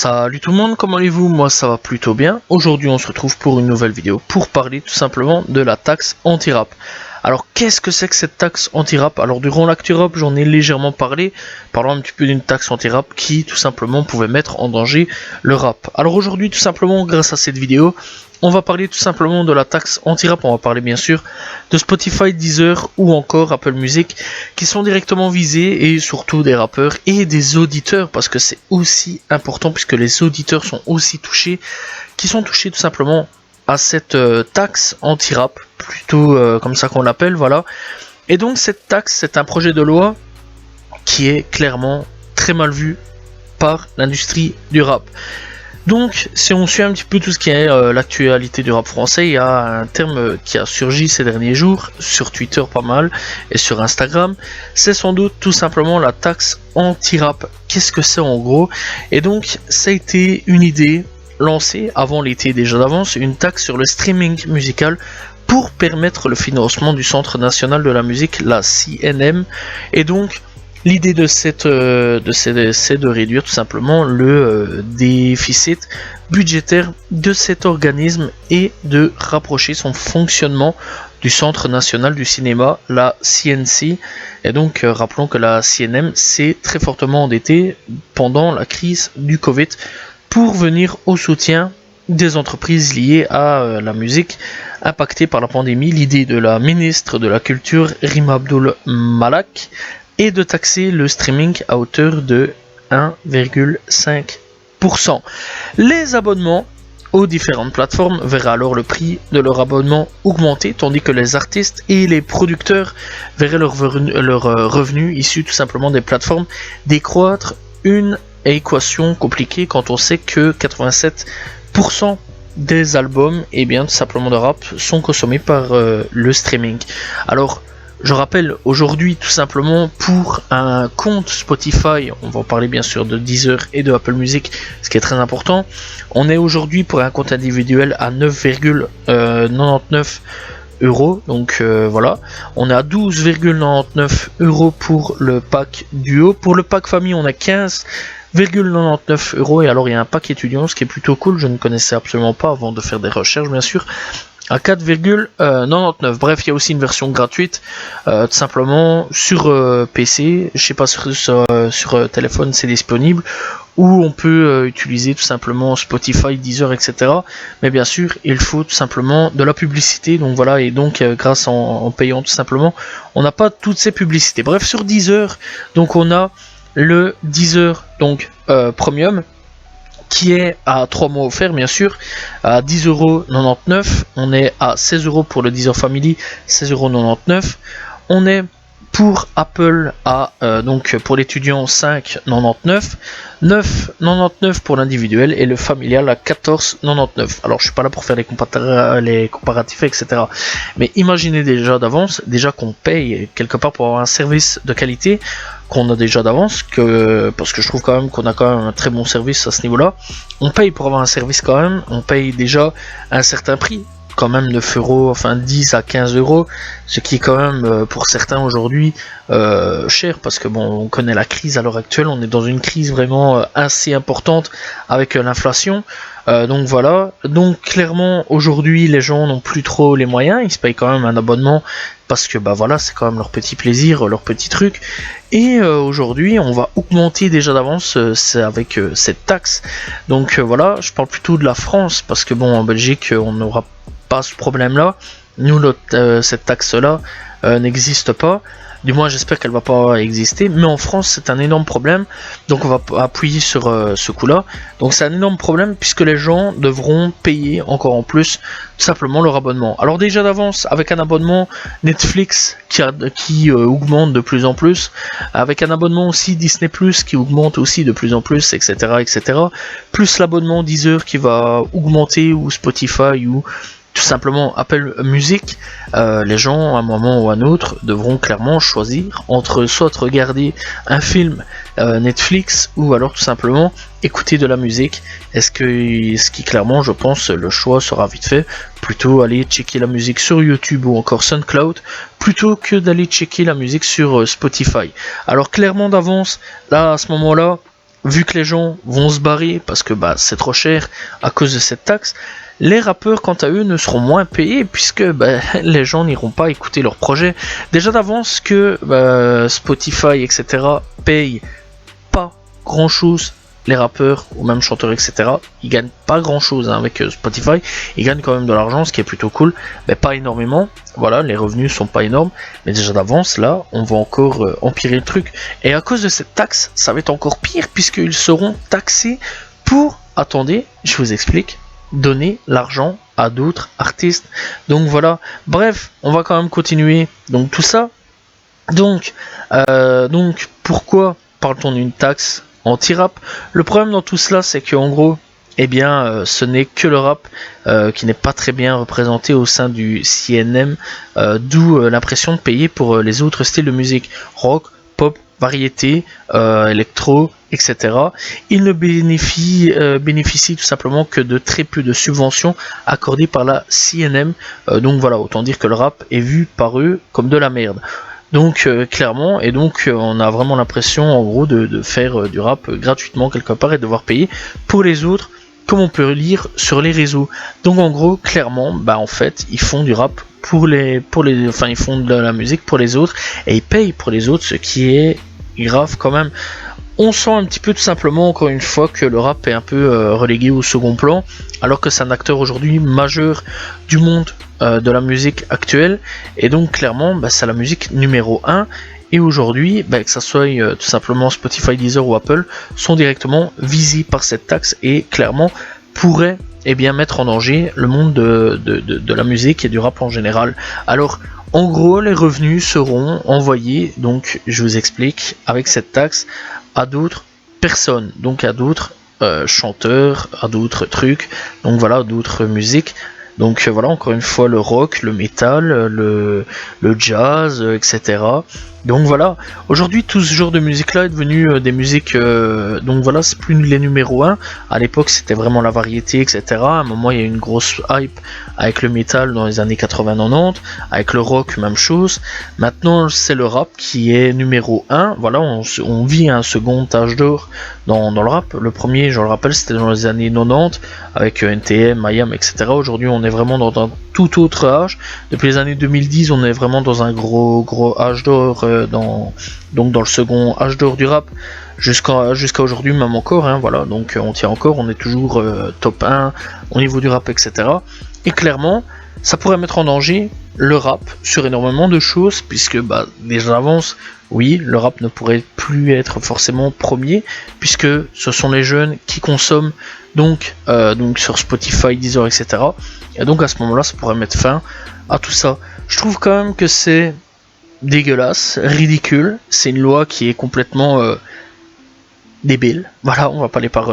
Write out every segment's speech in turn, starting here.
Salut tout le monde, comment allez-vous? Moi ça va plutôt bien. Aujourd'hui on se retrouve pour une nouvelle vidéo pour parler tout simplement de la taxe anti-rap. Alors qu'est-ce que c'est que cette taxe anti-rap? Alors durant l'actu rap j'en ai légèrement parlé, parlant un petit peu d'une taxe anti-rap qui tout simplement pouvait mettre en danger le rap. Alors aujourd'hui tout simplement grâce à cette vidéo, on va parler tout simplement de la taxe anti-rap, on va parler bien sûr de Spotify, Deezer ou encore Apple Music qui sont directement visés et surtout des rappeurs et des auditeurs parce que c'est aussi important puisque les auditeurs sont aussi touchés, qui sont touchés tout simplement à cette taxe anti-rap, plutôt comme ça qu'on l'appelle, voilà. Et donc cette taxe, c'est un projet de loi qui est clairement très mal vu par l'industrie du rap. Donc, si on suit un petit peu tout ce qui est l'actualité du rap français, il y a un terme qui a surgi ces derniers jours, sur Twitter pas mal, et sur Instagram, c'est sans doute tout simplement la taxe anti-rap. Qu'est-ce que c'est en gros? Et donc, ça a été une idée lancée avant l'été déjà d'avance, une taxe sur le streaming musical pour permettre le financement du Centre National de la Musique, la CNM, et donc l'idée de c'est de réduire tout simplement le déficit budgétaire de cet organisme et de rapprocher son fonctionnement du Centre National du Cinéma, la CNC. Et donc rappelons que la CNM s'est très fortement endettée pendant la crise du Covid pour venir au soutien des entreprises liées à la musique impactées par la pandémie. L'idée de la ministre de la Culture, Rima Abdul Malak, et de taxer le streaming à hauteur de 1,5%. Les abonnements aux différentes plateformes verraient alors le prix de leur abonnement augmenter, tandis que les artistes et les producteurs verraient leurs revenus issus tout simplement des plateformes décroître, une équation compliquée quand on sait que 87% des albums, et bien tout simplement de rap, sont consommés par le streaming. Alors, je rappelle aujourd'hui tout simplement pour un compte Spotify, on va en parler bien sûr de Deezer et de Apple Music, ce qui est très important. On est aujourd'hui pour un compte individuel à 9,99 €, donc voilà. On est à 12,99 € pour le pack duo. Pour le pack famille, on a 15,99 € et alors il y a un pack étudiant, ce qui est plutôt cool. Je ne connaissais absolument pas avant de faire des recherches bien sûr. À 4,99. Bref, il y a aussi une version gratuite, tout simplement sur PC. Je sais pas sur téléphone c'est disponible, où on peut utiliser tout simplement Spotify, Deezer, etc. Mais bien sûr, il faut tout simplement de la publicité. Donc voilà, et donc grâce en payant tout simplement, on n'a pas toutes ces publicités. Bref, sur Deezer, donc on a le Deezer donc Premium, qui est à 3 mois offert bien sûr, à 10,99 €. On est à 16 € pour le Deezer Family, 16,99 €. On est pour Apple à donc pour l'étudiant 5,99 €, 9,99 € pour l'individuel et le familial à 14,99 €. Alors je suis pas là pour faire les comparatifs etc. Mais imaginez déjà d'avance, déjà qu'on paye quelque part pour avoir un service de qualité qu'on a déjà d'avance, parce que je trouve quand même qu'on a quand même un très bon service à ce niveau-là. On paye pour avoir un service quand même, on paye déjà un certain prix, quand même 9 €, enfin 10 à 15 €, ce qui est quand même pour certains aujourd'hui cher, parce que bon, on connaît la crise à l'heure actuelle, on est dans une crise vraiment assez importante avec l'inflation. Donc voilà, donc clairement aujourd'hui les gens n'ont plus trop les moyens, ils se payent quand même un abonnement parce que bah voilà, c'est quand même leur petit plaisir, leur petit truc. Et aujourd'hui on va augmenter déjà d'avance avec cette taxe. Donc voilà, je parle plutôt de la France parce que bon, en Belgique on n'aura pas ce problème là. Nous cette taxe là n'existe pas. Du moins j'espère qu'elle va pas exister, mais en France c'est un énorme problème, donc on va appuyer sur ce coup là. Donc c'est un énorme problème puisque les gens devront payer encore en plus tout simplement leur abonnement. Alors déjà d'avance avec un abonnement Netflix qui augmente de plus en plus, avec un abonnement aussi Disney Plus qui augmente aussi de plus en plus, etc., etc., plus l'abonnement Deezer qui va augmenter, ou Spotify, ou tout simplement Apple Music, les gens à un moment ou à un autre devront clairement choisir entre soit regarder un film Netflix ou alors tout simplement écouter de la musique. Ce qui clairement, je pense, le choix sera vite fait, plutôt aller checker la musique sur YouTube ou encore SoundCloud plutôt que d'aller checker la musique sur Spotify. Alors clairement d'avance, là à ce moment-là, vu que les gens vont se barrer parce que bah, c'est trop cher à cause de cette taxe, les rappeurs, quant à eux, ne seront moins payés puisque bah, les gens n'iront pas écouter leurs projets. Déjà d'avance que Spotify, etc. payent pas grand chose les rappeurs ou même chanteurs, etc. Ils gagnent pas grand chose avec Spotify. Ils gagnent quand même de l'argent, ce qui est plutôt cool, mais pas énormément. Voilà, les revenus sont pas énormes, mais déjà d'avance là, on va encore empirer le truc. Et à cause de cette taxe, ça va être encore pire puisqu'ils seront taxés pour, attendez, je vous explique, donner l'argent à d'autres artistes. Donc voilà, bref, on va quand même continuer. Donc tout ça. Donc pourquoi parle-t-on d'une taxe anti-rap? Le problème dans tout cela, c'est qu'en gros, eh bien, ce n'est que le rap qui n'est pas très bien représenté au sein du CNM, d'où l'impression de payer pour les autres styles de musique, rock, pop, variété, électro, etc. Il ne bénéficie tout simplement que de très peu de subventions accordées par la CNM. Donc voilà, autant dire que le rap est vu par eux comme de la merde. Donc clairement, et donc on a vraiment l'impression en gros de faire du rap gratuitement quelque part et de devoir payer pour les autres, comme on peut lire sur les réseaux. Donc en gros, clairement, bah en fait, ils font du rap enfin ils font de la musique pour les autres et ils payent pour les autres, ce qui est grave quand même. On sent un petit peu tout simplement encore une fois que le rap est un peu relégué au second plan, alors que c'est un acteur aujourd'hui majeur du monde de la musique actuelle, et donc clairement bah, c'est la musique numéro 1, et aujourd'hui bah, que ça soit tout simplement Spotify, Deezer ou Apple sont directement visés par cette taxe et clairement pourraient bien mettre en danger le monde de la musique et du rap en général. Alors en gros les revenus seront envoyés, donc je vous explique, avec cette taxe à d'autres personnes, donc à d'autres chanteurs, à d'autres trucs, donc voilà, d'autres musiques. Donc voilà, encore une fois, le rock, le métal, le jazz, etc. Donc voilà, aujourd'hui tout ce genre de musique là est devenu des musiques, donc voilà, c'est plus les numéros 1, à l'époque c'était vraiment la variété, etc. À un moment il y a eu une grosse hype avec le métal dans les années 80-90, avec le rock même chose, maintenant c'est le rap qui est numéro 1, voilà, on vit un second âge d'or dans le rap. Le premier, je le rappelle, c'était dans les années 90 avec NTM, Mayhem, etc. Aujourd'hui on est vraiment dans un tout autre âge, depuis les années 2010 on est vraiment dans un gros âge d'or, donc dans le second âge d'or du rap jusqu'à aujourd'hui même encore, hein, voilà, donc on tient encore, on est toujours top 1 au niveau du rap, etc. Et clairement ça pourrait mettre en danger le rap sur énormément de choses, puisque bah, déjà d'avance, oui, le rap ne pourrait plus être forcément premier, puisque ce sont les jeunes qui consomment donc sur Spotify, Deezer, etc. Et donc à ce moment-là, ça pourrait mettre fin à tout ça. Je trouve quand même que c'est dégueulasse, ridicule. C'est une loi qui est complètement débile. Voilà, on va pas aller par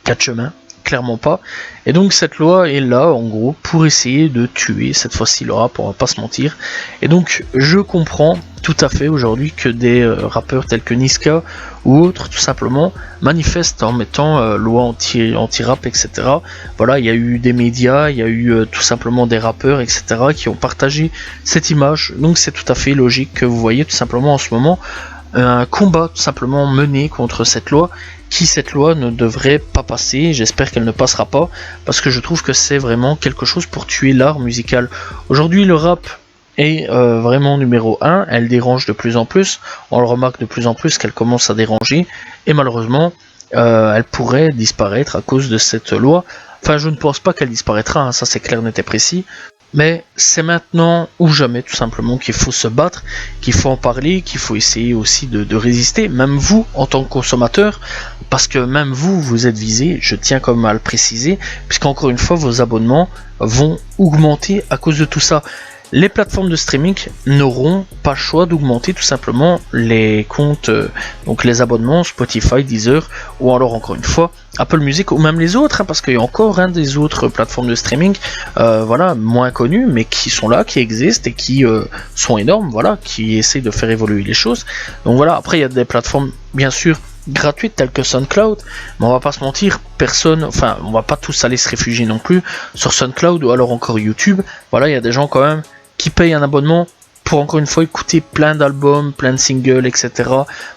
quatre chemins, clairement pas. Et donc cette loi est là en gros pour essayer de tuer cette fois-ci le rap, on va pas se mentir. Et donc je comprends tout à fait aujourd'hui que des rappeurs tels que Niska ou autres tout simplement manifestent en mettant loi anti-rap, etc. Voilà, il y a eu des médias, il y a eu tout simplement des rappeurs, etc. qui ont partagé cette image. Donc c'est tout à fait logique que vous voyez tout simplement en ce moment un combat tout simplement mené contre cette loi, cette loi ne devrait pas passer. J'espère qu'elle ne passera pas, parce que je trouve que c'est vraiment quelque chose pour tuer l'art musical. Aujourd'hui le rap est vraiment numéro 1, elle dérange de plus en plus, on le remarque de plus en plus qu'elle commence à déranger, et malheureusement elle pourrait disparaître à cause de cette loi. Enfin, je ne pense pas qu'elle disparaîtra, hein, ça c'est clair, net et précis. Mais c'est maintenant ou jamais tout simplement qu'il faut se battre, qu'il faut en parler, qu'il faut essayer aussi de résister, même vous en tant que consommateur, parce que même vous, vous êtes visé, je tiens quand même à le préciser, puisqu'encore une fois vos abonnements vont augmenter à cause de tout ça. Les plateformes de streaming n'auront pas le choix d'augmenter tout simplement les comptes, donc les abonnements Spotify, Deezer, ou alors encore une fois Apple Music, ou même les autres, hein, parce qu'il y a encore des autres plateformes de streaming, voilà, moins connues, mais qui sont là, qui existent et qui sont énormes, voilà, qui essayent de faire évoluer les choses. Donc voilà, après il y a des plateformes bien sûr gratuites telles que SoundCloud, mais on va pas se mentir, on va pas tous aller se réfugier non plus sur SoundCloud ou alors encore YouTube. Voilà, il y a des gens quand même qui payent un abonnement pour encore une fois écouter plein d'albums, plein de singles, etc.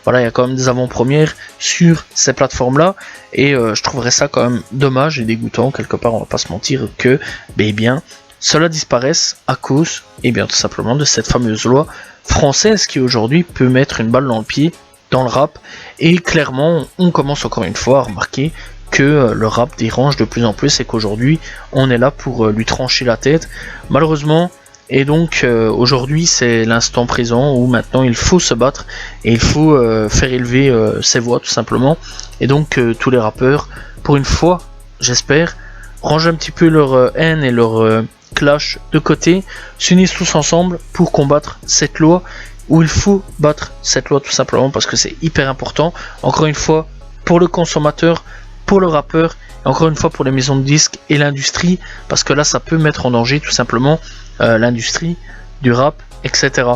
Voilà, il y a quand même des avant-premières sur ces plateformes-là, et je trouverais ça quand même dommage et dégoûtant, quelque part, on va pas se mentir, que, bien, cela disparaisse à cause, tout simplement, de cette fameuse loi française qui aujourd'hui peut mettre une balle dans le pied dans le rap, et clairement on commence encore une fois à remarquer que le rap dérange de plus en plus et qu'aujourd'hui on est là pour lui trancher la tête malheureusement. Et donc aujourd'hui c'est l'instant présent où maintenant il faut se battre et il faut faire élever ses voix tout simplement, et donc tous les rappeurs pour une fois j'espère rangent un petit peu leur haine et leur clash de côté, s'unissent tous ensemble pour combattre cette loi, où il faut battre cette loi tout simplement parce que c'est hyper important, encore une fois pour le consommateur, pour le rappeur, et encore une fois pour les maisons de disques et l'industrie, parce que là ça peut mettre en danger tout simplement l'industrie du rap, etc.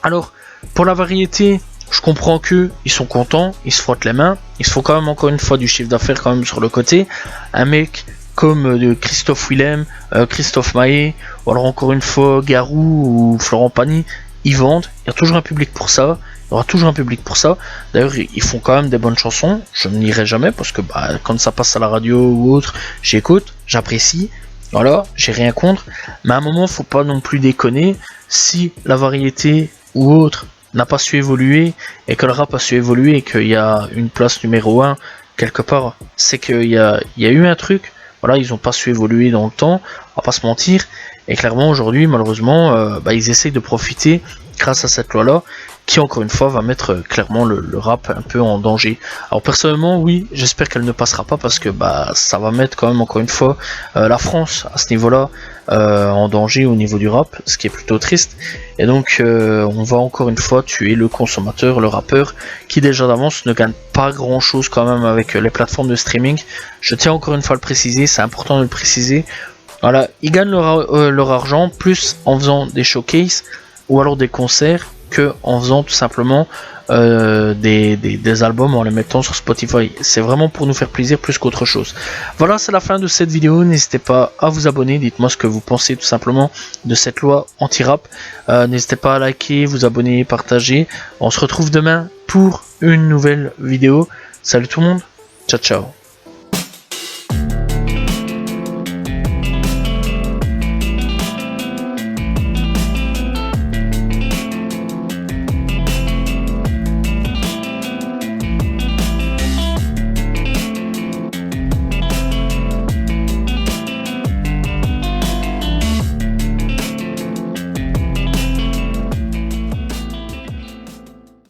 Alors pour la variété, je comprends que ils sont contents, ils se frottent les mains, ils se font quand même encore une fois du chiffre d'affaires quand même sur le côté. Un mec comme de Christophe Willem, Christophe Maé, ou alors encore une fois Garou ou Florent Pagny, ils vendent, il y a toujours un public pour ça, il y aura toujours un public pour ça. D'ailleurs ils font quand même des bonnes chansons, je ne n'irai jamais parce que quand ça passe à la radio ou autre, j'écoute, j'apprécie, voilà, j'ai rien contre, mais à un moment faut pas non plus déconner. Si la variété ou autre n'a pas su évoluer et que le rap a su évoluer et qu'il y a une place numéro 1 quelque part, c'est qu'il y a eu un truc. Voilà, ils n'ont pas su évoluer dans le temps, on va pas se mentir, et clairement aujourd'hui malheureusement ils essayent de profiter grâce à cette loi là qui encore une fois va mettre clairement le rap un peu en danger. Alors personnellement oui, j'espère qu'elle ne passera pas parce que ça va mettre quand même encore une fois la France à ce niveau là en danger au niveau du rap, ce qui est plutôt triste, et donc on va encore une fois tuer le consommateur, le rappeur qui déjà d'avance ne gagne pas grand chose quand même avec les plateformes de streaming. Je tiens encore une fois à le préciser, c'est important de le préciser. Voilà, ils gagnent leur argent plus en faisant des showcases ou alors des concerts que en faisant tout simplement des albums, en les mettant sur Spotify. C'est vraiment pour nous faire plaisir plus qu'autre chose. Voilà, c'est la fin de cette vidéo. N'hésitez pas à vous abonner, dites-moi ce que vous pensez tout simplement de cette loi anti-rap. N'hésitez pas à liker, vous abonner, partager. On se retrouve demain pour une nouvelle vidéo. Salut tout le monde, ciao ciao.